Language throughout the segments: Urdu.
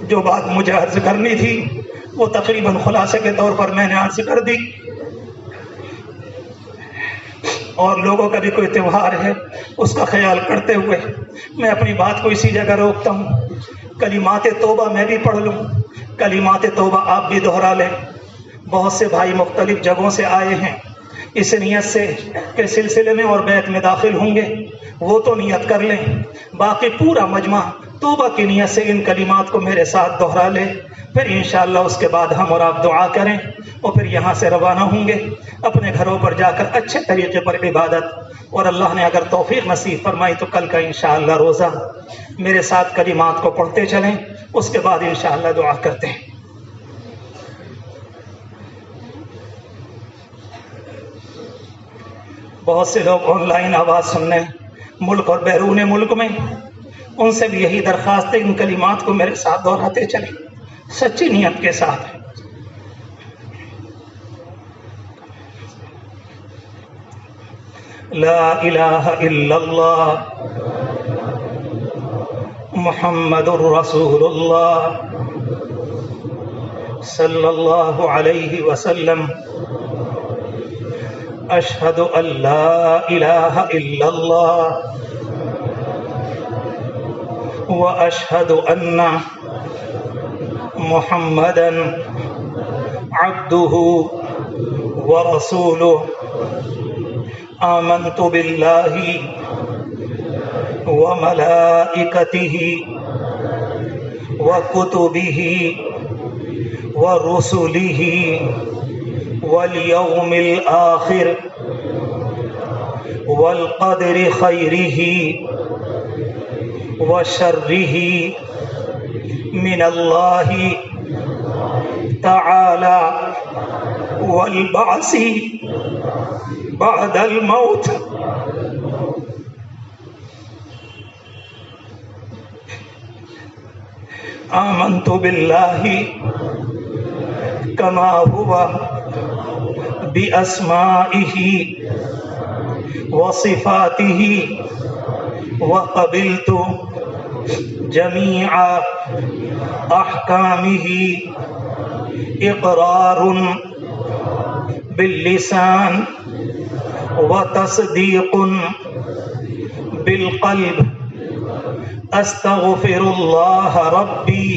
جو بات مجھے عرض کرنی تھی وہ تقریباً خلاصے کے طور پر میں نے عرض کر دی، اور لوگوں کا بھی کوئی تہوار ہے اس کا خیال کرتے ہوئے میں اپنی بات کو اسی جگہ روکتا ہوں۔ کلمات توبہ میں بھی پڑھ لوں، کلمات توبہ آپ بھی دہرا لیں۔ بہت سے بھائی مختلف جگہوں سے آئے ہیں اس نیت سے کہ سلسلے میں اور بیت میں داخل ہوں گے، وہ تو نیت کر لیں، باقی پورا مجمع توبہ کی نیت سے ان کلمات کو میرے ساتھ دہرا لے، پھر انشاءاللہ اس کے بعد ہم اور آپ دعا کریں اور پھر یہاں سے روانہ ہوں گے اپنے گھروں پر جا کر اچھے طریقے پر عبادت، اور اللہ نے اگر توفیق نصیب فرمائی تو کل کا انشاءاللہ روزہ میرے ساتھ کلمات کو پڑھتے چلیں، اس کے بعد انشاءاللہ دعا کرتے ہیں۔ بہت سے لوگ آن لائن آواز سننے ملک اور بیرون ملک میں، ان سے بھی یہی درخواست ہے ان کلمات کو میرے ساتھ دہراتے چلیں سچی نیت کے ساتھ۔ لا الہ الا اللہ محمد الرسول اللہ صلی اللہ علیہ وسلم، اشہد ان لا الہ الا اللہ واشہد ان محمدا عبدہ ورسولہ، آمنت باللہ وملائکتہ وکتبہ ورسلہ والیوم الآخر والقدر خیرہ وشرہ من اللہ تعالی والبعث بعد الموت۔ آمنت باللہ کما ہوا بأسمائہ وصفاتہ وقبلت جمیع احکامہ اقرار باللسان وتصدیق بالقلب، استغفر اللہ ربی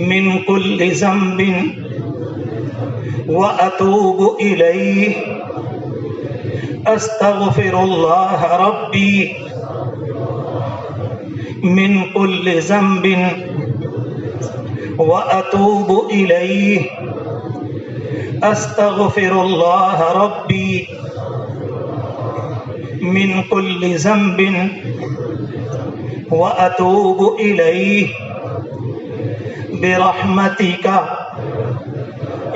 من کل ذنب واتوب الیہ، استغفر اللہ ربی من کل ذنب واتوب الیہ، استغفر اللہ ربی من کل ذنب واتوب الیہ برحمتک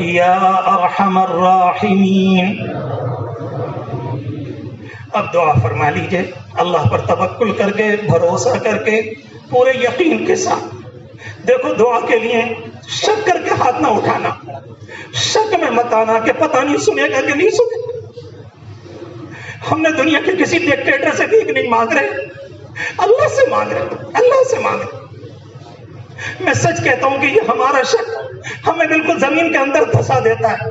یا ارحم الراحمین۔ اب دعا فرما لیجئے اللہ پر توکل کر کے، بھروسہ کر کے، پورے یقین کے ساتھ۔ دیکھو دعا کے لیے شک کر کے ہاتھ نہ اٹھانا، شک میں مت آنا کہ پتہ نہیں سنے گا کہ نہیں سنے گا۔ ہم نے دنیا کے کسی ڈکٹیٹر سے بھیک نہیں مانگ رہے، اللہ سے مانگ رہے، اللہ سے مانگ رہے۔ میں سچ کہتا ہوں کہ یہ ہمارا شک ہمیں بالکل زمین کے اندر دھسا دیتا ہے۔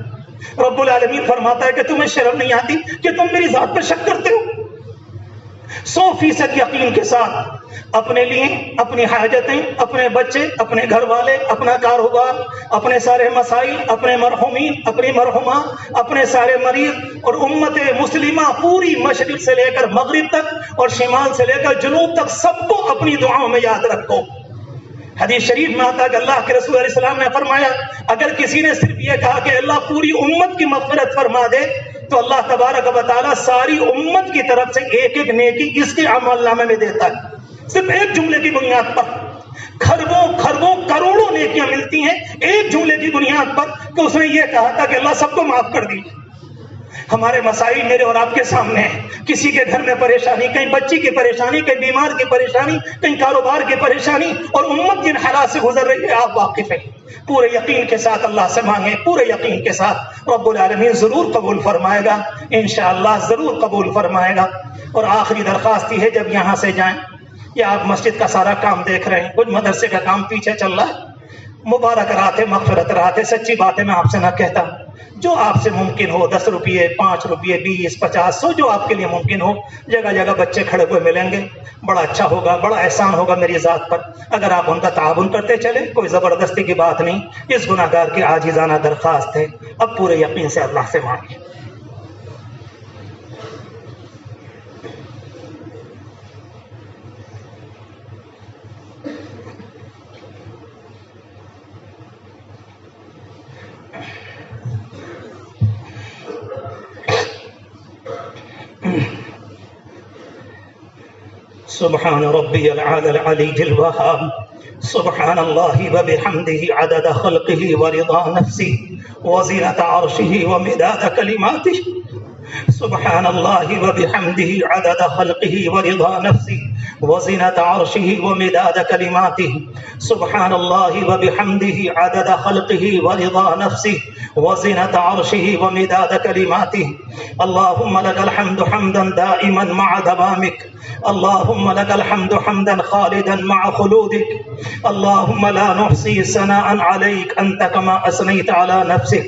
رب العالمین فرماتا ہے کہ تمہیں شرم نہیں آتی کہ تم میری ذات پر شک کرتے ہو؟ 100% یقین کے ساتھ اپنے لیے، اپنی حاجتیں، اپنے بچے، اپنے گھر والے، اپنا کاروبار، اپنے سارے مسائل، اپنے مرحومین، اپنی مرحومہ، اپنے سارے مریض اور امت مسلمہ پوری مشرق سے لے کر مغرب تک اور شمال سے لے کر جنوب تک سب کو اپنی دعاؤں میں یاد رکھو۔ حدیث شریف میں آتا ہے کہ اللہ کے رسول علیہ السلام نے فرمایا اگر کسی نے صرف یہ کہا کہ اللہ پوری امت کی مغفرت فرما دے تو اللہ تبارک و تعالیٰ ساری امت کی طرف سے ایک ایک نیکی اس کے عمل نامے میں دیتا ہے۔ صرف ایک جملے کی بنیاد پر کھربوں کروڑوں نیکیاں ملتی ہیں، ایک جملے کی بنیاد پر کہ اس نے یہ کہا تھا کہ اللہ سب کو معاف کر دیجیے۔ ہمارے مسائل میرے اور آپ کے سامنے ہیں. کسی کے گھر میں پریشانی، کہیں بچی کی پریشانی، کہیں بیمار کی پریشانی، کہیں کاروبار کی پریشانی، اور امت جن حالات سے گزر رہی ہے آپ واقف ہیں. پورے یقین کے ساتھ اللہ سے مانگیں، پورے یقین کے ساتھ رب العالمین ضرور قبول فرمائے گا، انشاءاللہ ضرور قبول فرمائے گا. اور آخری درخواست یہ ہے، جب یہاں سے جائیں یا آپ مسجد کا سارا کام دیکھ رہے ہیں، کچھ مدرسے کا کام پیچھے چل رہا ہے، مبارک رات ہے، مغفرت رات ہے، سچی بات ہے، میں آپ سے نہ کہتا، جو آپ سے ممکن ہو، 10 روپئے، 5 روپئے، 20، 50، 100، جو آپ کے لیے ممکن ہو. جگہ جگہ بچے کھڑے ہوئے ملیں گے، بڑا اچھا ہوگا، بڑا احسان ہوگا میری ذات پر اگر آپ ان کا تعاون کرتے چلے. کوئی زبردستی کی بات نہیں، اس گناہ گار کی عاجزانہ درخواست ہے. اب پورے یقین سے اللہ سے مانگیں. سبحان ربی العلی العلی الوہاب، سبحان اللہ وبحمدہ عدد خلقہ ورضا نفسہ وزنۃ عرشہ ومداد کلماتہ. سبحان اللہ وبحمدہ عدد خلقہ ورضا نفسہ وزنۃ عرشہ ومداد کلماتہ. سبحان اللہ وبحمدہ عدد خلقہ ورضا نفسہ وزنۃ عرشہ ومداد کلماتہ. اللہم لک الحمد حمدا دائما مع دوامک، اللهم لك الحمد حمدا خالدا مع خلودك، اللهم لا نحصي ثناء عليك أنت كما أثنيت على نفسك.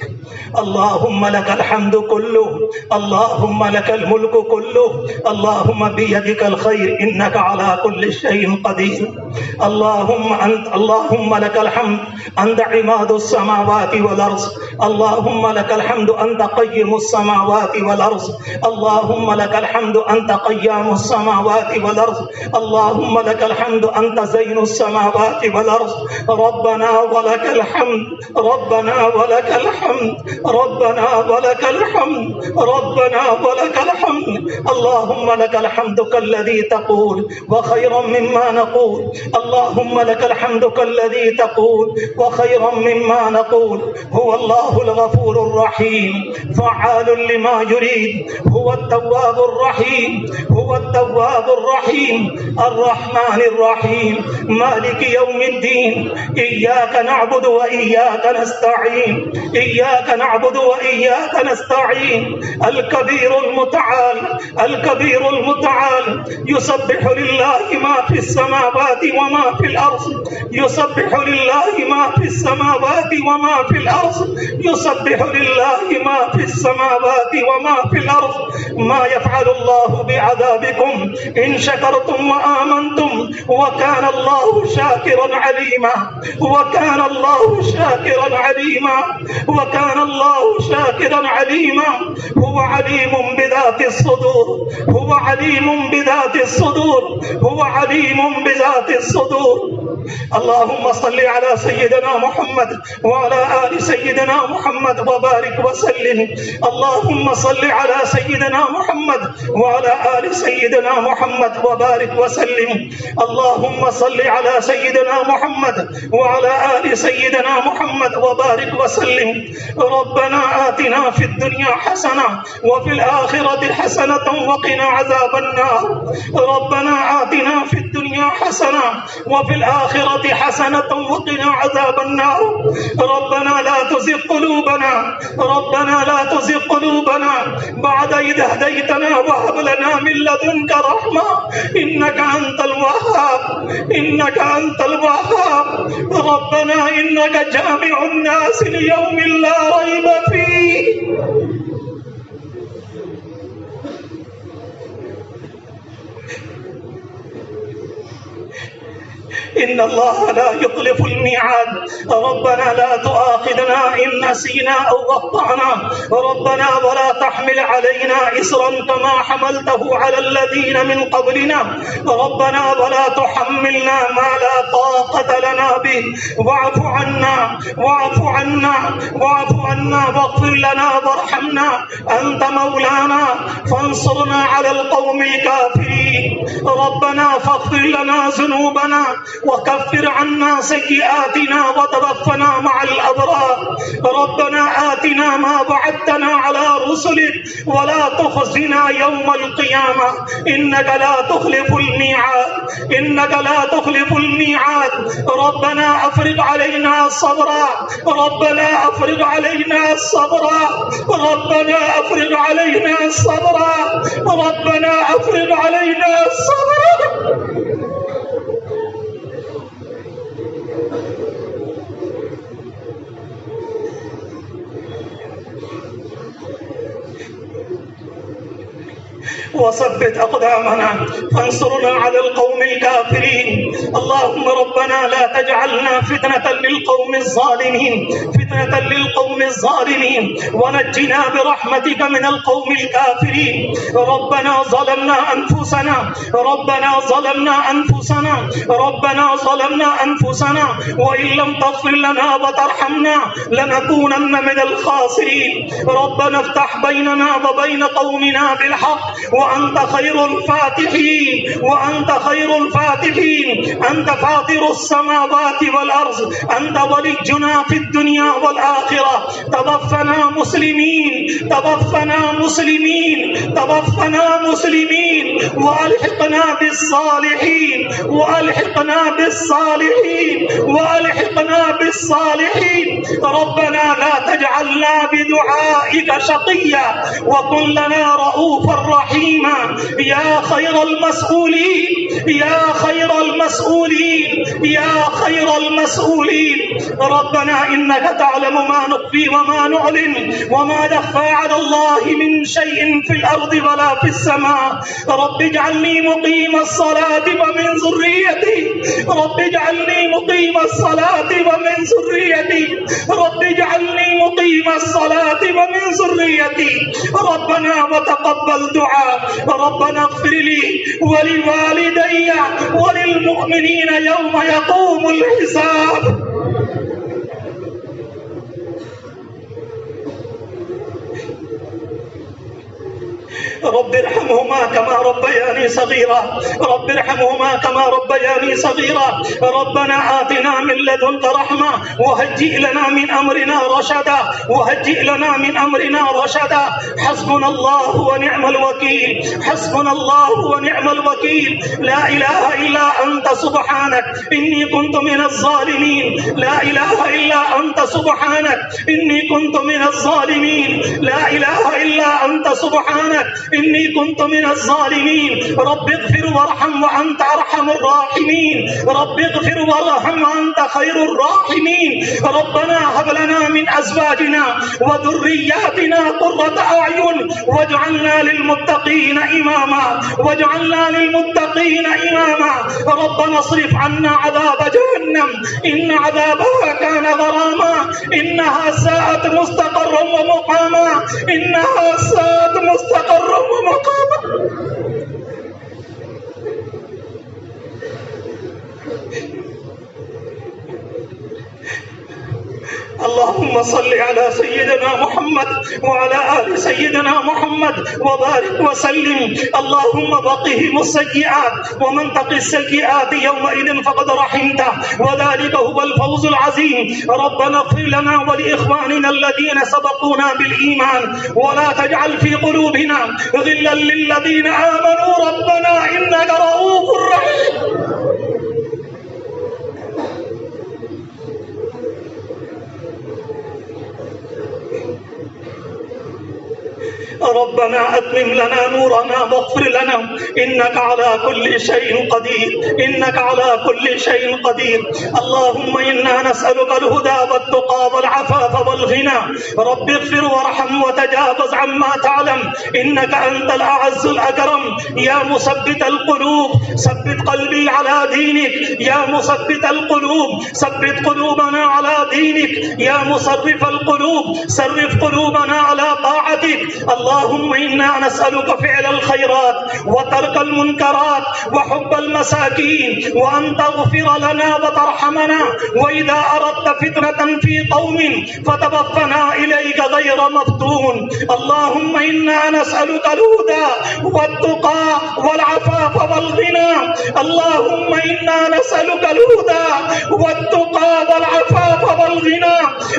اللهم لك الحمد كله، اللهم لك الملك كله، اللهم بيدك الخير إنك على كل شيء قدير. اللهم لك الحمد أنت عماد السماوات والأرض، اللهم لك الحمد أنت قيم السماوات والأرض، اللهم لك الحمد أنت قيام السماوات والأرض، اللهم لك الحمد أنت زين السماوات والأرض. ربنا ولك الحمد، ربنا ولك الحمد، ربنا ولك الحمد، ربنا ولك الحمد. اللهم لك الحمد كالذي تقول وخيرا مما نقول، اللهم لك الحمد كالذي تقول وخيرا مما نقول. هو الله الغفور الرحيم فعال لما يريد، هو التواب الرحيم، هو التواب الرحيم الرحمن الرحيم مالك يوم الدين. إياك نعبد وإياك نستعين، إياك نعبد وإياك نستعين. الكبير المتعال، الكبير المتعال، يسبح لله ما في السماوات وما في الأرض، يسبح لله ما في السماوات وما في الأرض، يسبح لله ما في السماوات وما في الأرض. ما يفعل الله بعذابكم إن شكرتم وآمنتم وكان الله شاكرا عليما، وكان الله شاكرا عليما، وكان الله شاكرا عليما. هو عليم بذات الصدور، هو عليم بذات الصدور، هو عليم بذات الصدور. اللهم صل على سيدنا محمد وعلى آل سيدنا محمد وبارك وسلم. اللهم صل على سيدنا محمد وعلى آل سيدنا محمد وبارك وسلم. اللهم صل على سيدنا محمد وعلى آل سيدنا محمد وبارك وسلم. ربنا آتنا في الدنيا حسنة وفي الآخرة حسنة وقنا عذاب النار. ربنا آتنا في الدنيا حسنة وفي الآخرة حسنة وقنا عذاب النار. ربنا لا تزغ قلوبنا، ربنا لا تزغ قلوبنا بعد إذ هديتنا وهب لنا من لدنك رحمة إنك أنت الوهاب، إنك أنت الوهاب. ربنا إنك جامع الناس ليوم لا ريب فيه. إن الله لا يخلف الميعاد. ربنا لا تؤاخذنا إن نسينا أو أخطأنا، ربنا ولا تحمل علينا إصرا كما ما حملته على الذين من قبلنا ربنا ولا تحملنا ما لا طاقة لنا به واعف عنا واعف عنا واعف عنا واغفر لنا وارحمنا أنت مولانا فانصرنا على القوم الكافرين ربنا فاغفر لنا ذنوبنا وكفر عنا سيئاتنا وتوفنا مع الأبرار ربنا آتنا ما وعدتنا على رسلك ولا تخزنا يوم القيامة إنك لا تخلف الميعاد إنك لا تخلف الميعاد ربنا أفرغ علينا صبرا ربنا أفرغ علينا صبرا ربنا أفرغ علينا صبرا ربنا أفرغ علينا صبرا وثبت أقدامنا فانصرنا على القوم الكافرين اللهم ربنا لا تجعلنا فتنة للقوم الظالمين فتنة للقوم الظالمين ونجنا برحمتك من القوم الكافرين ربنا ظلمنا أنفسنا ربنا ظلمنا أنفسنا ربنا ظلمنا أنفسنا وإن لم تغفر لنا وترحمنا لنكونن من الخاسرين ربنا افتح بيننا وبين قومنا بالحق وأنت خير الفاتحين وأنت خير الفاتحين أنت فاطر السماوات والأرض أنت ولينا في الدنيا والآخرة توفنا مسلمين توفنا مسلمين توفنا مسلمين وألحقنا بالصالحين وألحقنا بالصالحين وألحقنا بالصالحين ربنا لا تجعلنا بدعائك شقيا وكن لنا رؤوفا رحيما يا خير المسؤولين يا خير المسؤولين يا خير المسؤولين ربنا إنك تعلم ما نخفي وما نعلن وما يخفى على الله من شيء في الأرض ولا في السماء رب اجعلني مقيم الصلاة ومن ذريتي رب اجعلني مقيم الصلاة ومن ذريتي رب اجعلني مقيم الصلاة ومن ذريتي ربنا وتقبل دعاء ربنا اغفر لي ولوالدي وللمؤمنين يوم يقوم الحساب رب ارحمهما كما ربياني صغيرا رب ارحمهما كما ربياني صغيرا ربنا آتنا من لدنك رحمة وهيئ لنا من أمرنا رشدا وهيئ لنا من أمرنا رشدا حسبنا الله ونعم الوكيل حسبنا الله ونعم الوكيل لا إله إلا أنت سبحانك إني كنت من الظالمين لا إله إلا أنت سبحانك إني كنت من الظالمين لا إله إلا أنت سبحانك إني كنت من الظالمين رب اغفر وارحم وأنت أرحم الراحمين رب اغفر وارحم وأنت خير الراحمين ربنا هب لنا من أزواجنا وذرياتنا قرة أعين واجعلنا للمتقين إماما واجعلنا للمتقين إماما ربنا اصرف عنا عذاب جهنم إن عذابها كان غراما إنها ساءت مستقرا ومقاما إنها ساءت مستقرا ومقاما اللهم صل على سيدنا محمد وعلى آل سيدنا محمد وبارك وسلم اللهم وقهم السيئات ومن تق السيئات يومئذ فقد رحمته وذلك هو الفوز العظيم ربنا اغفر لنا ولإخواننا الذين سبقونا بالإيمان ولا تجعل في قلوبنا غلا للذين آمنوا ربنا إنك رؤوف رحيم ربنا أتمم لنا نورنا واغفر لنا إنك على كل شيء قدير، إنك على كل شيء قدير. اللهم إنا نسألك الهدى والتقى والعفاف والغنى. رب اغفر وارحم وتجاوز عما تعلم، إنك أنت الأعز الأكرم. يا مثبت القلوب ثبت قلبي على دينك، يا مثبت القلوب ثبت قلوبنا على دينك، يا مصرف القلوب صرف قلوبنا على طاعتك. اللهم إنا نسألك فعل الخيرات وترك المنكرات وحب المساكين، وأن تغفر لنا وترحمنا، وإذا أردت فتنة في قوم فتوفنا إليك غير مفتون. اللهم إنا نسألك الهدى والتقى والعفاف والغنى. اللهم إنا نسألك الهدى والتقى والعفاف والغنى.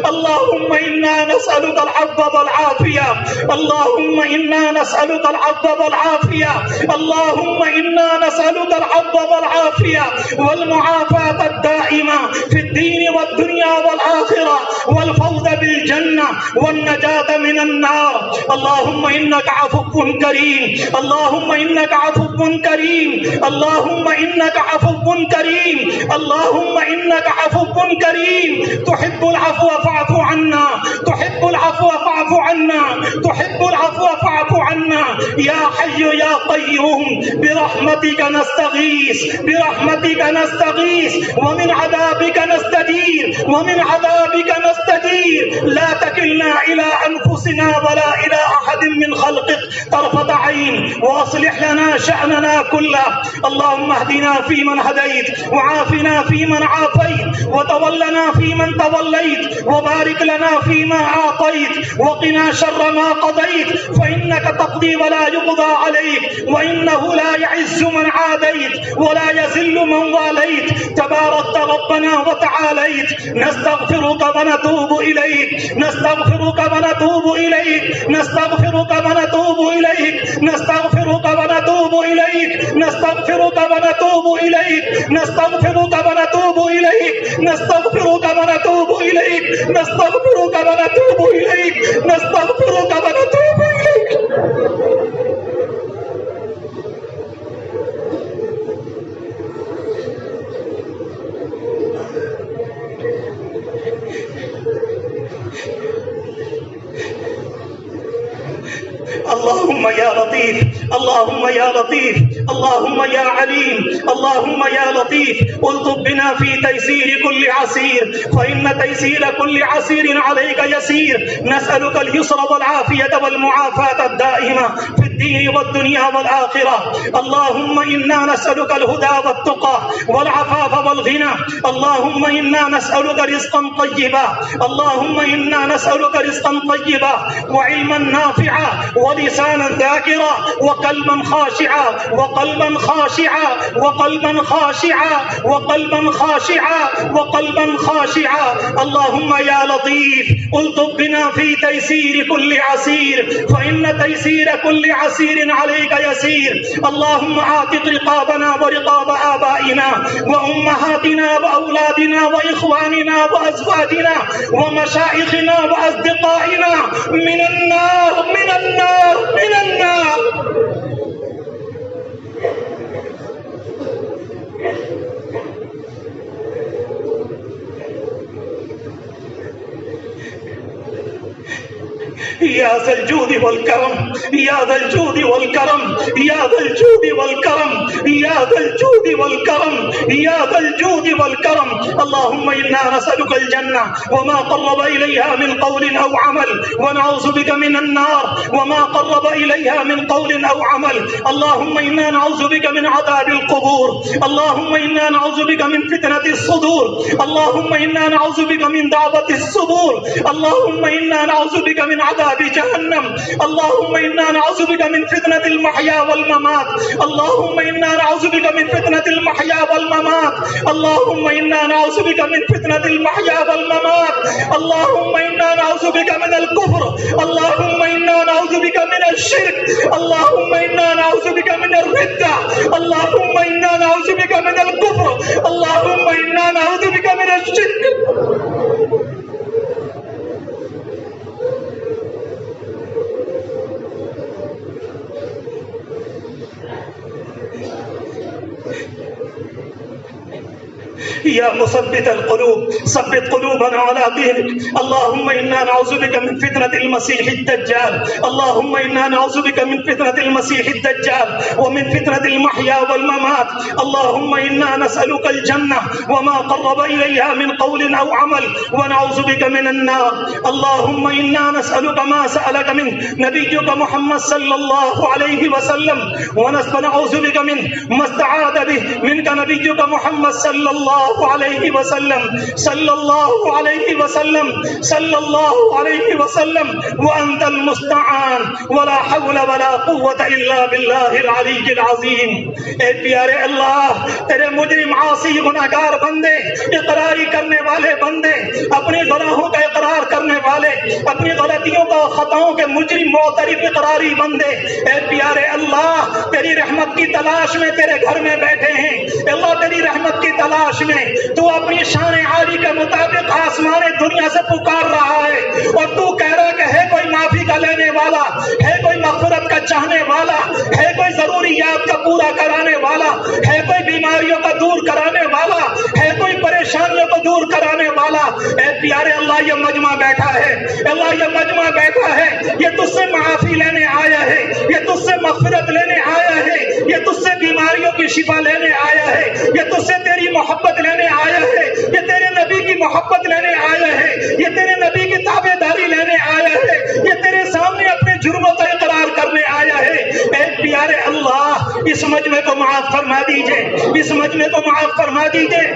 اللهم إنا نسألك العفو والعافية. اللهم إنا نسألك العفو والعافية. اللهم إنا نسألك العفو والعافية والمعافاة الدائمة في الدين والدنيا والآخرة، والفوز بالجنة والنجاة من النار. اللهم إنك عفو كريم، اللهم إنك عفو كريم، اللهم إنك عفو كريم، اللهم إنك عفو كريم. تحب العفو فاعف عنا، تحب العفو فاعف عنا، تحب العفو فاعف عنا. يا حي يا قيوم برحمتك نستغيث، برحمتك نستغيث، ومن عذابك نستجير، ومن عذابك نستجير. لا تكلنا إلى أنفسنا ولا إلى أحد من خلقك طرفة عين، وأصلح لنا شأننا كله. اللهم اهدنا فيمن هديت، وعافنا فيمن عافيت، وتولنا فيمن توليت، وبارك لنا فيما أعطيت، وقنا شر ما قضيت، فإنك تقضي ولا يقضى عليك، وإنه لا يعز من عاديت ولا يذل من واليت. تباركت ربنا وتعاليت. نستغفرك ونتوب إليك، نستغفرك ونتوب إليك، نستغفرك ونتوب إليك، نستغفرك ونتوب إليك، نستغفرك ونتوب إليك، نستغفرك ونتوب إليك، نستغفرك ونتوب إليك، نستغفرك ونتوب إليك، نستغفرك ونتوب إليك. اللهم يا لطيف، اللهم يا لطيف، اللهم يا عليم، اللهم يا لطيف، الطف بنا في تيسير كل عسير، فإن تيسير كل عسير عليك يسير. نسألك اليسر والعافية والمعافاة الدائمة في الدين والدنيا والآخرة. اللهم إنا نسألك الهدى والتقى والعفاف والغنى. اللهم إنا نسألك رزقا طيبا، اللهم إنا نسألك رزقا طيبا وعلما نافعا ولسانا ذاكرا وقلبا خاشعا، وقلبا خاشعا، وقلبا خاشعا، وقلبا خاشعا، وقلبا خاشعا. اللهم يا لطيف الطف بنا في تيسير كل عسير، فإن تيسير كل عسير عليك يسير. اللهم اعتق رقابنا ورقاب آبائنا وأمهاتنا وأولادنا وإخواننا وأزواجنا ومشايخنا وأصدقائنا من النار، من النار، من النار. يا ذا الجود والكرم، يا ذا الجود والكرم، يا ذا الجود والكرم، يا ذا الجود والكرم، يا ذا الجود والكرم. اللهم إنا نسألك الجنة وما قرب إليها من قول أو عمل، ونعوذ بك من النار وما قرب إليها من قول أو عمل. اللهم إنا نعوذ بك من عذاب القبور، اللهم إنا نعوذ بك من فتنة الصدور، اللهم إنا نعوذ بك من دعوة الصدور، اللهم إنا نعوذ بك من عذاب جهنم، اللهم إنا نعوذ بك من فتنة المحيا والممات، اللهم إنا نعوذ بك من فتنة المحيا والممات، اللهم إنا نعوذ بك من فتنة المحيا والممات، اللهم إنا نعوذ بك من الكفر، اللهم إنا نعوذ بك من الشرك، اللهم إنا نعوذ بك من الردة، اللهم إنا نعوذ بك من الكفر، اللهم إنا نعوذ بك من الشرك. يا مثبت القلوب ثبت قلوبنا على دينك. اللهم إنا نعوذ بك من فتنة المسيح الدجال. اللهم إنا نعوذ بك من فتنة المسيح الدجال ومن فتنة المحيا والممات. اللهم إنا نسألك الجنة وما قرب إليها من قول أو عمل ونعوذ بك من النار. اللهم إنا نسألك ما سألك من نبيك محمد صلى الله عليه وسلم ونعوذ بك من ما استعاذ به منك نبيك محمد صلى الله عليه وسلم صلى الله عليه وسلم صلى الله عليه وسلم وأنت المستعان ولا حول ولا قوة إلا بالله العلي العظيم. اے پیارے اللہ، تیرے مجرم عاصی گناہگار بندے، اقراری کرنے والے بندے، اپنی گناہوں کا اقرار کرنے والے، اپنی غلطیوں کا خطاؤں کے مجرم معترف اقراری بندے، اے پیارے اللہ تیری رحمت کی تلاش میں تیرے گھر میں بیٹھے ہیں. اللہ تیری رحمت کی تلاش میں تو اپنی شان عالی کے مطابق آسمان دنیا سے پکار رہا ہے اور تو کہہ رہا کہ ہے کوئی معافی کا لینے والا، ہے کوئی مغفرت کا چاہنے والا، ہے کوئی ضروریات کا پورا کرانے والا، ہے کوئی بیماریوں کا دور کرانے والا، ہے کوئی پریشانیوں کو دور کرانے والا. اے پیارے اللہ یہ مجمع بیٹھا ہے، اللہ یہ مجمع بیٹھا ہے، یہ تجھ سے معافی لینے آیا ہے، یہ تجھ سے مغفرت لینے آیا ہے، یہ تجھ سے بیماریوں کی شفا لینے آیا ہے، یہ تجھ سے تیری محبت لینے آیا ہے، یہ تیرے نبی کی محبت لینے آیا ہے، یہ تیرے نبی کی تابع داری لینے آیا ہے، یہ تیرے سامنے اپنے جرموں کا اقرار کرنے آیا ہے. اے پیارے اللہ اس مجمع کو معاف فرما دیجئے، اس مجمع کو معاف فرما دیجئے.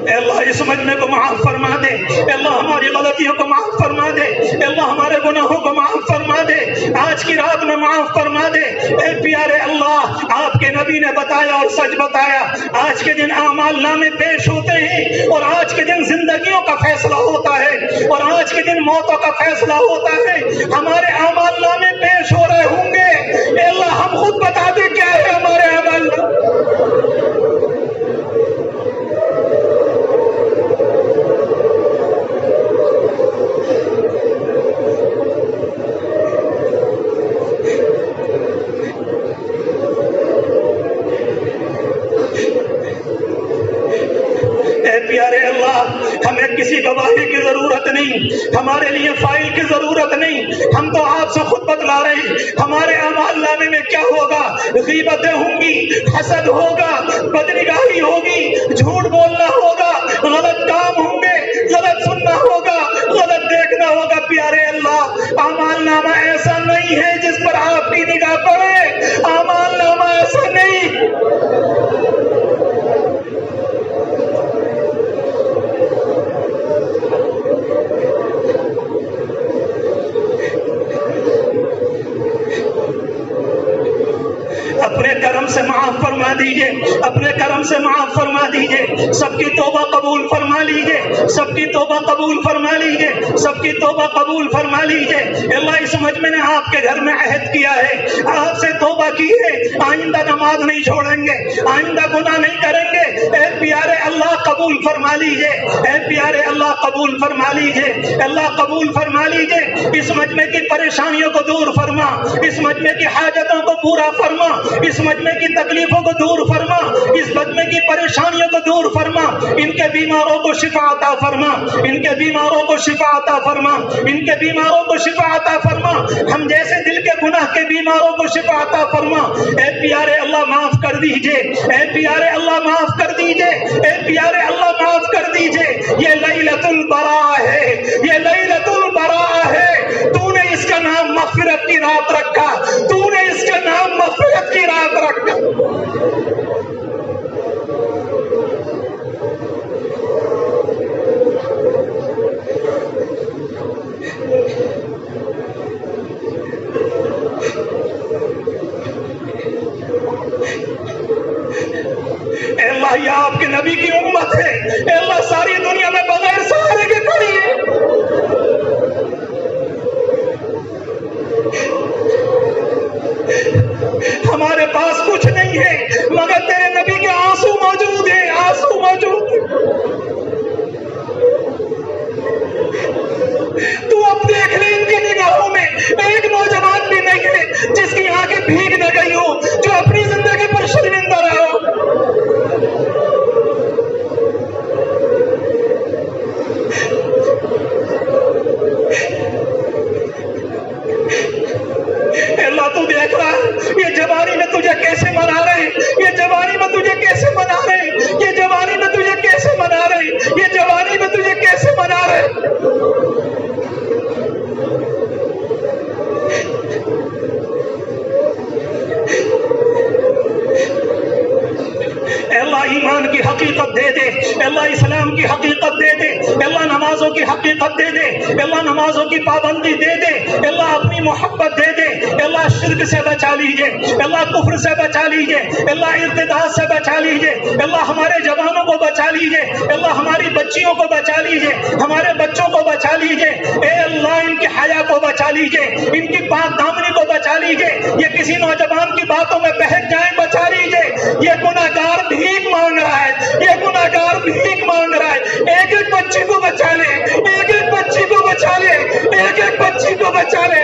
اے اللہ اس مجمع کو معاف فرما دے. اے اللہ ہماری غلطیوں کو معاف فرما دے. اے اللہ ہمارے گناہوں کو معاف فرما دے. آج کی رات میں معاف فرما دے. اے پیارے اللہ آپ کے نبی نے بتایا اور سچ بتایا، آج کے دن اعمال نامے پیش ہوتے ہیں اور آج کے دن زندگیوں کا فیصلہ ہوتا ہے اور آج کے دن موتوں کا فیصلہ ہوتا ہے. ہمارے اعمال نامے پیش ہو رہے ہوں گے. اے اللہ ہم خود بتا دیں کیا ہے ہمارے اعمال نامے. پیارے اللہ ہمیں کسی گواہی کی ضرورت نہیں، ہمارے لیے فائل کی ضرورت نہیں، ہم تو آپ سے خود بتلا رہے ہیں ہمارے اعمال نامے میں کیا ہوگا. غیبتیں ہوں گی، حسد ہوگا، بدنگاہی ہوگی، جھوٹ بولنا ہوگا، غلط کام ہوں گے، غلط سننا ہوگا، غلط دیکھنا ہوگا. پیارے اللہ اعمال نامہ ایسا نہیں ہے جس پر آپ کی نگاہ پڑے، اعمال نامہ ایسا نہیں. اپنے کرم سے معاف فرما دیجئے، اپنے کرم سے معاف فرما دیجئے. سب کی توبہ قبول فرما لیجئے، سب کی توبہ قبول فرما لیجئے، سب کی توبہ قبول فرما لیجئے. اللہ اس مجمع نے آپ کے گھر میں عہد کیا ہے، آپ سے توبہ کی ہے، آئندہ نماز نہیں چھوڑیں گے، آئندہ گناہ نہیں کریں گے. اے پیارے اللہ قبول فرما لیجئے، اے پیارے اللہ قبول فرما لیجئے. اللہ قبول فرما لیجئے. اس مجمع کی پریشانیوں کو دور فرما، اس مجمع کی حاجتوں کو پورا فرما، اس مجمع کی تکلیفوں کو دور فرما، اس مجمع کی پریشانیوں کو دور فرما. ان کے بیماروں کو شفا عطا فرما، ان کے بیماروں کو شفا عطا فرما، ان کے بیماروں کو شفا عطا فرما. ہم جیسے دل کے گناہ کے بیماروں کو شفا عطا فرما. اے پیارے اللہ معاف کر دیجئے، اے پیارے اللہ معاف کر دیجئے، اے پیارے اللہ معاف کر دیجئے. یہ لیلۃ البراء ہے، یہ لیلۃ البراء ہے. تو نے اس کا نام مغفرت کی رات رکھا، تو نے اس کا نام مغفرت کی رات رکھا. اے اللہ یہ آپ کے نبی کی امت ہے، اے اللہ ساری دنیا میں بغیر سہارے کے کھڑی ہے. ہمارے پاس کچھ نہیں ہے مگر تیرے نبی کے آنسو موجود ہیں، آنسو موجود ہیں. ایمان کی حقیقت دے دے، اللہ اسلام کی حقیقت دے دے، اللہ نمازوں کی حقیقت دے دے، اللہ نمازوں کی پابندی دے دے، اللہ اپنی محبت دے دے، اللہ شرک سے بچا لیجئے، اللہ کفر سے بچا لیجئے، اللہ ارتداد سے بچا لیجئے، اللہ ہمارے جوانوں کو بچا لیجئے، اللہ ہماری بچیوں کو بچا لیجئے، ہمارے بچوں کو بچا لیجئے، اے اللہ ان کی حیا کو بچا لیجئے، ان کی پاک دامنی کو بچا لیجئے، یہ کسی نوجوان کی باتوں میں بہک جائیں بچا لیجئے، یہ گناہگار بھیک مانگ رہا ہے، یہ گناہگار بھیک مانگ رہا ہے، ایک ایک بچی کو بچا لے، ایک ایک بچی کو بچا لے، ایک ایک بچی کو بچا لے۔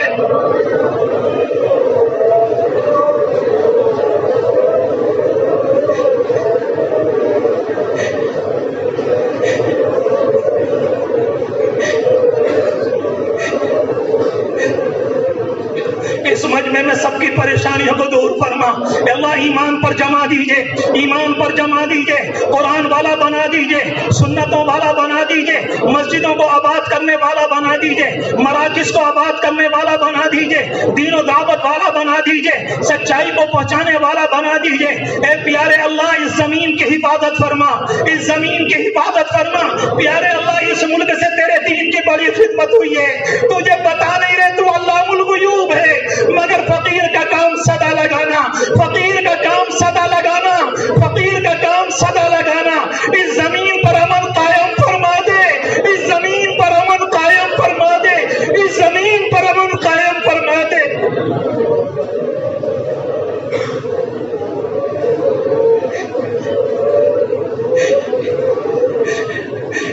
اس مجمع میں سب کی پریشانیوں کو دور فرما، اللہ ایمان پر جما دیجئے، ایمان پر جما دیجئے، قرآن والا بنا دیجئے، سنتوں والا بنا دیجئے، مسجدوں کو آباد کرنے والا بنا دیجئے، مراکز کو آباد کرنے والا بنا دیجئے، دین و دعوت والا بنا دیجئے، سچائی کو پہنچانے والا بنا دیجئے۔ اے پیارے اللہ اس زمین کی حفاظت فرما، اس زمین کی حفاظت فرما، پیارے اللہ اس ملک سے تیرے دین کی بڑی خدمت ہوئی ہے، تجھے بتا نہیں رہے تو علام الغیوب ہے، مگر فقیر کا کام صدا لگانا، فقیر کا کام صدا لگانا، فقیر کا کام صدا لگانا۔ اس زمین پر امن قائم فرما دے، اس زمین پر امن قائم فرما دے، اس زمین پر امن قائم فرما دے۔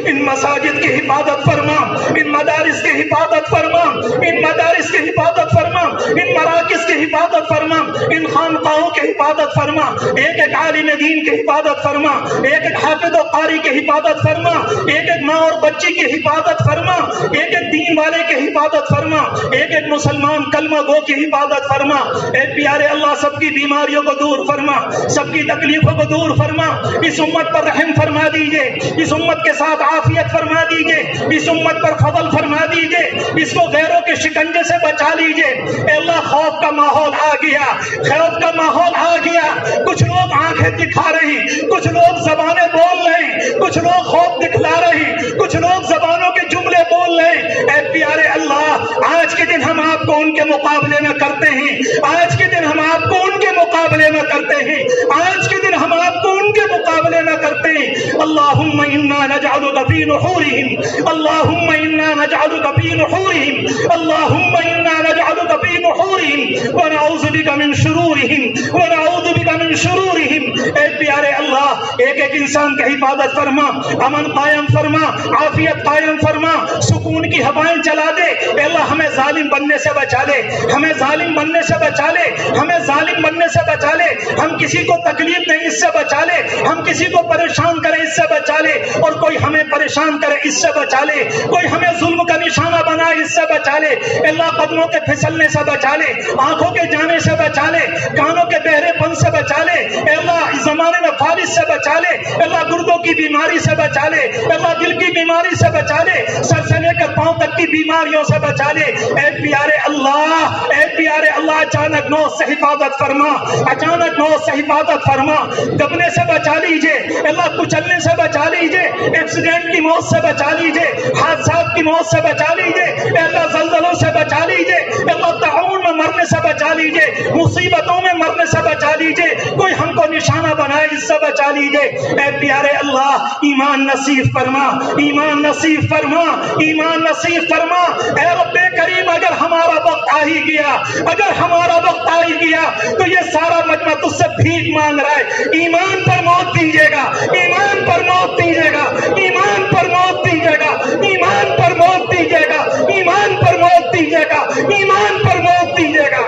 ان مساجد کی حفاظت فرما، ان مدارس کی حفاظت فرما، ان مدارس کی حفاظت فرما، ان مراکز کی حفاظت فرما، ان خانقاہوں کی حفاظت فرما، ایک ایک عالم دین کی حفاظت فرما، ایک ایک حافظ و قاری کی حفاظت فرما، ایک ایک ماں اور بچی کی حفاظت فرما، ایک ایک دین والے کی حفاظت فرما، ایک ایک مسلمان کلمہ گو کی حفاظت فرما۔ اے پیارے اللہ سب کی بیماریوں کو دور فرما، سب کی تکلیفوں کو دور فرما، اس امت پر رحم فرما دیجئے، اس امت کے ساتھ عافیت فرما دیجئے، اس امت پر فضل فرما دیجئے، اس کو غیروں کے شکنجے سے بچا لیجئے۔ اے اللہ خوف کا ماحول آ گیا، خوف کا ماحول آ گیا، کچھ لوگ آنکھیں دکھا رہے ہیں، کچھ لوگ زبانیں بول رہے ہیں، کچھ لوگ خوف دکھلا رہے ہیں، کچھ لوگ زبانوں کے جملے بول رہے ہیں۔ اے پیارے اللہ آج کے دن ہم آپ کو ان کے مقابلے میں کرتے ہیں، آج کے دن ہم آپ کو ان کے مقابلے میں کرتے ہیں، آج کے دن ہم آپ کو ان کے مقابلے میں کرتے ہیں۔ اللہم انا نجعلک فی نحورہم، اللہم انا نجعلک فی نحورہم، اللہم انا نجعلک فی نحورہم ونعوذ بک من شرورہم، ونعوذ بک من شرورہم۔ اے پیارے اللہ ایک ایک انسان کی حفاظت فرما، امن قائم فرما، عافیت قائم فرما، سکون کی ہوائیں چلا دے۔ اے اللہ ہمیں ظالم بننے سے بچا لے، ہمیں ظالم بننے سے بچا لے، ہمیں ظالم بننے سے بچا لے، ہم کسی کو تکلیف دیں اس سے بچا لے، ہم کسی کو پریشان کریں اس سے بچا لے، اور کوئی ہمیں پریشان کرے اس سے بچا لے، کوئی ہمیں ظلم کا نشانہ بنائے اس سے بچا لے۔ اللہ قدموں کے پھسلنے سے بچا لے، آنکھوں کے جانے سے بچا لے، کانوں کے بہرے پن سے بچا لے۔ اے اللہ اس زمانے میں فالج سے بچا لے، اللہ گردوں کی بیماری سے بچا لے، اللہ دل کی بیماری سے بچا لے، سر سے لے کر پاؤں تک کی بیماریوں سے بچا لے۔ اے پیارے اللہ، اے پیارے اللہ اچانک موت سے حفاظت فرما، اچانک موت سے حفاظت فرما، دبنے سے بچا لیجئے، اللہ کچلنے سے بچا لیجئے، ایکسیڈنٹ کی موت سے بچا لیجئے، حادثات کی موت سے بچا لیجئے، اے اللہ زلزلوں سے بچا لیجئے، اے اللہ تعاون میں مرنے سے بچا لیجئے، مصیبتوں میں مرنے سے بچا لیجئے، کوئی ہم کو نشانہ بنائے اس سے بچا لیجئے۔ اے پیارے اللہ ایمان نصیب فرما، ایمان نصیب فرما، ایمان نصیب فرما۔ اے رب کریم اگر ہمارا وقت آ ہی گیا، اگر ہمارا وقت آ ہی گیا تو یہ سارا مجمع تجھ سے بھیک مانگ رہا ہے، ایمان پر موت دیجیے گا، ایمان پر موت دیجیے گا، ایمان پر موت دیجیے گا، ایمان پر موت دیجیے گا، ایمان پر موت دیجیے گا، ایمان پر موت دیجیے گا۔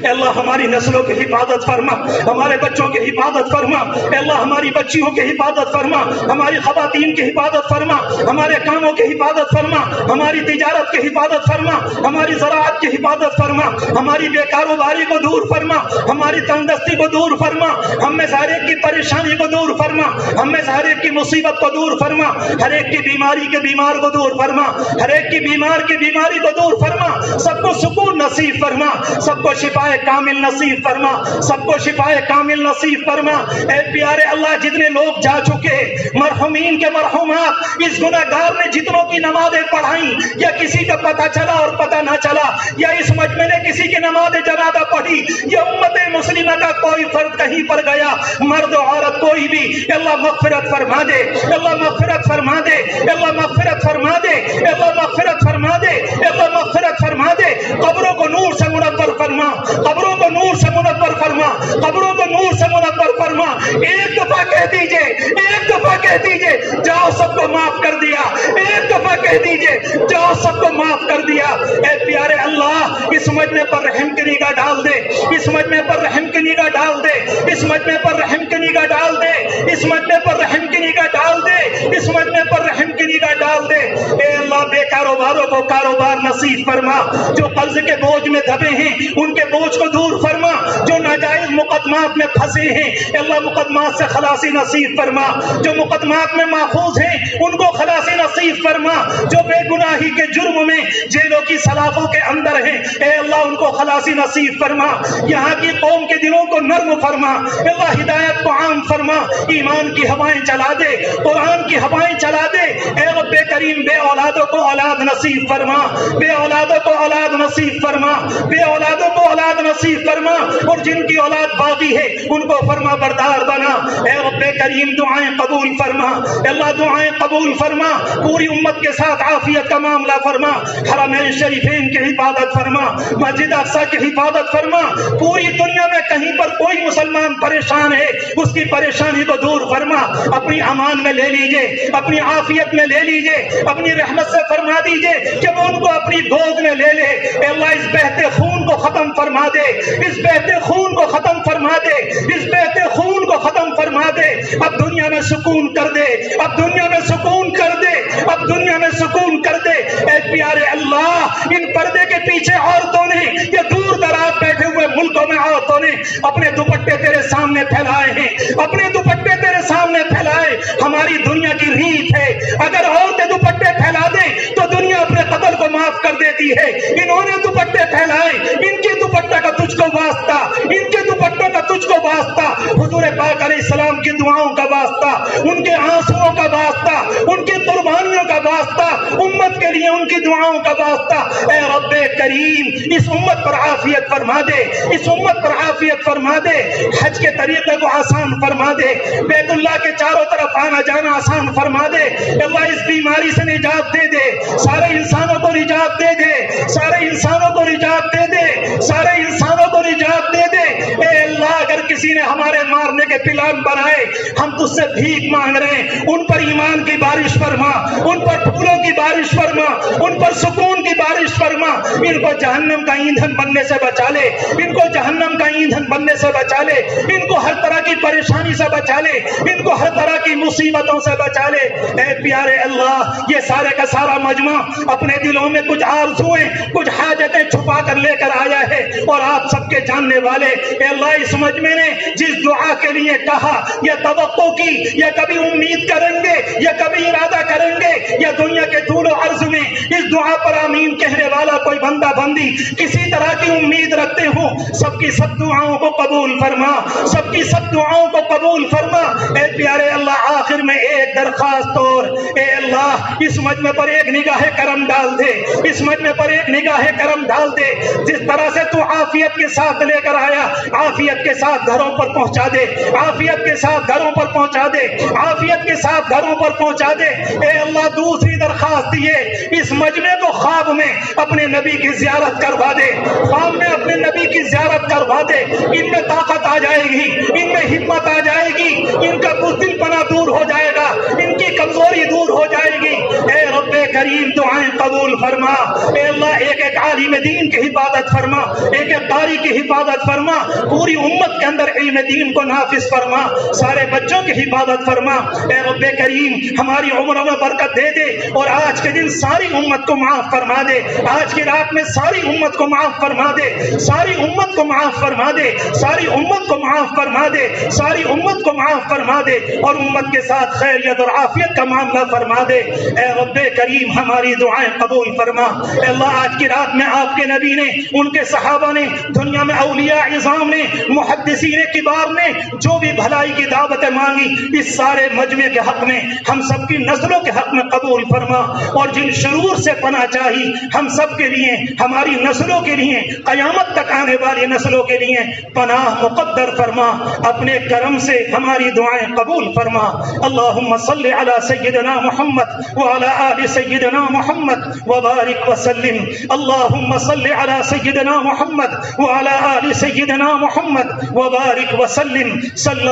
اللہ ہماری نسلوں کی حفاظت فرما, ہمارے بچوں کی حفاظت فرما, اللہ ہماری بچیوں کی حفاظت فرما, ہماری خواتین کی حفاظت فرما, ہمارے کاموں کی حفاظت فرما, ہماری تجارت کی حفاظت فرما, ہماری زراعت کی حفاظت فرما, ہماری بے کاروباری کو دور فرما, ہماری تنگدستی کو دور فرما, ہم میں سے ہر ایک کی پریشانی کو دور فرما, ہم میں سے ہر ایک کی مصیبت کو دور فرما, ہر ایک کی بیماری کے بیمار کو دور فرما, ہر ایک کی بیمار کی بیماری کو دور فرما, سب کو سکون نصیب فرما, سب کو شفائے کامل نصیب فرما, سب کو شفائے کامل نصیب فرما. اے پیارے اللہ, جتنے لوگ جا چکے, مرحومین کے مرحومات, اس گناہگار نے جتنوں کی نمازیں پڑھائیں, یا کسی کا پتہ چلا اور پتہ نہ چلا, یا اس مجمع نے کسی کی نماز جنازہ پڑھی, یا امت مسلمہ کا کوئی فرد کہیں پر گیا, مرد و عورت کوئی بھی, اللہ مغفرت فرما دے, اللہ مغفرت فرما دے, اللہ مغفرت فرما دے, اللہ مغفرت فرما دے, اللہ مغفرت فرما دے. قبروں کو نور سے منور فرما, قبروں کو نور سے منور فرما, قبروں کو نور سے منور فرما. ایک دفعہ کہہ دیجئے, ایک دفعہ کہہ دیجئے, جاؤ سب کو معاف کر دیا, ایک دفعہ کہہ دیجئے, جاؤ سب کو معاف کر دیا. اے پیارے اللہ, اس مجمع پر رحم کی نگاہ ڈال دے, اس مجمع پر رحم کی نگاہ ڈال دے, اس مجمع پر رحم کی نگاہ ڈال دے, اس مجمع پر رحم کی نگاہ ڈال دے, اس مجمع پر رحم کی نگاہ ڈال دے. اے اللہ, بے کاروباروں کو کاروبار نصیب فرما, جو قرض کے بوجھ میں دبے ہیں ان کے بوجھ کو دور فرما, جو ناجائز مقدمات میں پھنسے ہیں اللہ مقدمات سے خلاصی نصیب فرما, جو مقدمات میں ماخوذ ہیں ان کو خلاصی نصیب فرما, جو بے گناہی کے جرم میں جیلوں کی سلاخوں کے اندر ہیں اے اللہ ان کو خلاصی نصیب فرما. یہاں کی قوم کے دلوں کو نرم فرما, اللہ ہدایت کو عام فرما, ایمان کی ہوائیں چلا دے, قرآن کی ہوائیں چلا دے. اے رب کریم, بے اولادوں کو اولاد نصیب فرما, بے اولادوں کو اولاد نصیب فرما, بے اولادوں کو اولاد نصیب فرما, اور جن کی اولاد باقی ہے ان کو فرما بردار بنا. اے رب کریم, دعائیں قبول فرما, اللہ دعائیں قبول فرما, پوری امت کے ساتھ عافیت کا معاملہ فرما, حرمین شریفین کی حفاظت فرما, مسجد اقصی کی حفاظت فرما. پوری دنیا میں کہیں پر کوئی مسلمان پریشان ہے اس کی پریشانی کو دور فرما, اپنی امان میں لے لیجئے, اپنی عافیت میں لے لیجئے, اپنی رحمت سے فرما دیجئے کہ وہ ان کو اپنی گود میں لے لے. اے اللہ, اس بہتے خون کو ختم فرما دے, اس بہتے خون کو ختم فرما دے, اس بہتے خون کو ختم فرما دے. اب دنیا میں سکون کر دے, اب دنیا میں سکون کر دے, اب دنیا میں سکون کر دے. اے پیارے اللہ, ان پردے کے پیچھے عورتوں نے, یا دور دراز بیٹھے ہوئے ملکوں میں عورتوں نے اپنے دوپٹے تیرے سامنے پھیلائے ہیں, اپنے دوپٹے تیرے سامنے پھیلائے. ہماری دنیا کی ریت ہے, اگر عورتیں دوپٹے پھیلا دیں تو دنیا اپنے قتل کو معاف کر دیتی ہے. انہوں نے دوپٹے پھیلائے, ان کے دوپٹہ کا تجھ کو واسطہ, ان کے دوپٹوں کا تجھ کو واسطہ, حضور پاک علیہ السلام کی دعاؤں کا واسطہ, ان کے آنسوؤں کا واسطہ, ان کی قربانیوں کا واسطہ, امت کے لیے ان کی دعاؤں کا واسطہ. اے رب کریم, اس امت پر عافیت فرما دے, اس امت پر عافیت فرما دے. حج کے طریقے کو آسان فرما دے, بیت اللہ کے چاروں طرف آنا جانا آسان فرما دے. اللہ, اس بیماری سے نجات دے دے, سارے انسانوں کو نجات دے دے, سارے انسانوں کو نجات دے دے, سارے انسانوں کو نجات دے دے. اے اللہ, اگر کسی نے ہمارے مارنے کے پلان بنائے, ہم تجھ سے بھیک مانگ رہے ہیں, ان پر ایمان کی بارش فرما, ان پر پھولوں کی بارش فرما, ان پر سکون کی بارش فرما. ان کو جہنم کا ایندھن بننے سے بچا لے, ان کو جہنم کا ایندھن بننے سے بچا لے, ان کو ہر طرح کی پریشانی سے بچا لے, ان کو ہر طرح کی مصیبتوں سے بچا لے. اے پیارے اللہ, یہ سارے کا سارا مجمع اپنے دلوں میں کچھ آرزویں, کچھ حاجتیں چھپا کر لے کر آیا ہے, اور آپ سب کے جاننے والے. اے اللہ, اس مجمع نے جس دعا کے لیے کہا, یا توقع کی, یا کبھی امید کریں گے, یا کبھی ارادہ کریں گے, یا دنیا کے طول و عرض میں اس دعا پر آمین کہنے والا کوئی بندہ بندی کسی طرح کی امید رکھتے ہوں, سب کی سب دعاؤں کو قبول فرما, سب کی سب دعاؤں کو قبول فرما. اے پیارے اللہ, آخر میں ایک درخواست اور, اے اللہ, اس مجمع پر ایک نگاہ کرم ڈال دے, اس مجمع پر ایک نگاہ کرم ڈال دے. جس طرح سے تو عافیت کے ساتھ لے کر آیا, عافیت کے ساتھ گھروں پر پہنچا دے, عافیت کے ساتھ گھروں پر پہنچا دے, عافیت کے ساتھ گھروں پر پہنچا دے. اے اللہ, دوسری درخواست یہ, اس مجمع کو خواب میں اپنے نبی کی زیارت کروا دے, خواب میں اپنے نبی کی زیارت کروا دے. ان میں طاقت آ جائے گی, ان میں ہمت آ جائے گی, ان کا بزدل پنا دور ہو جائے گا, ان کی کمزوری دور ہو جائے گی. اے رب کریم دعائیں قبول فرما، اے اللہ ایک ایک عالم دین کی حفاظت فرما، ایک ایک قاری کی حفاظت فرما، پوری امت کے اندر علم دین کو نافذ فرما، سارے بچوں کی حفاظت فرما، اے رب کریم ہماری عمروں میں برکت دے دے، اور آج کے دن ساری امت کو معاف فرما دے، آج کی رات میں ساری امت کو معاف فرما دے، ساری امت کو معاف فرما دے، ساری امت کو معاف فرما دے، ساری امت کو معاف فرما دے، اور امت کے ساتھ خیریت اور عافیت کا معاملہ فرما دے۔ اے رب کریم ہماری دعائیں قبول فرما۔ اے اللہ آج کی رات میں آپ کے نبی نے، ان کے صحابہ نے، دنیا میں اولیاء عظام نے، محدثین کبار نے جو بھی بھلائی کی دعوتیں مانگی، اس سارے مجمع کے حق میں، ہم سب کی نسلوں کے حق میں قبول فرما، اور جن شرور سے پناہ چاہی ہم سب کے لیے، ہماری نسلوں کے لیے، قیامت تک آنے والی نسلوں کے لیے پناہ مقدر فرما، اپنے کرم سے ہماری دعائیں قبول فرما۔ اللہم صلی علی سیدنا محمد وعلی آل سیدنا محمد وبارک وسلم۔ اللہم صلی علی سیدنا محمد وعلی آل سیدنا محمد وبارک وسلم۔ صلی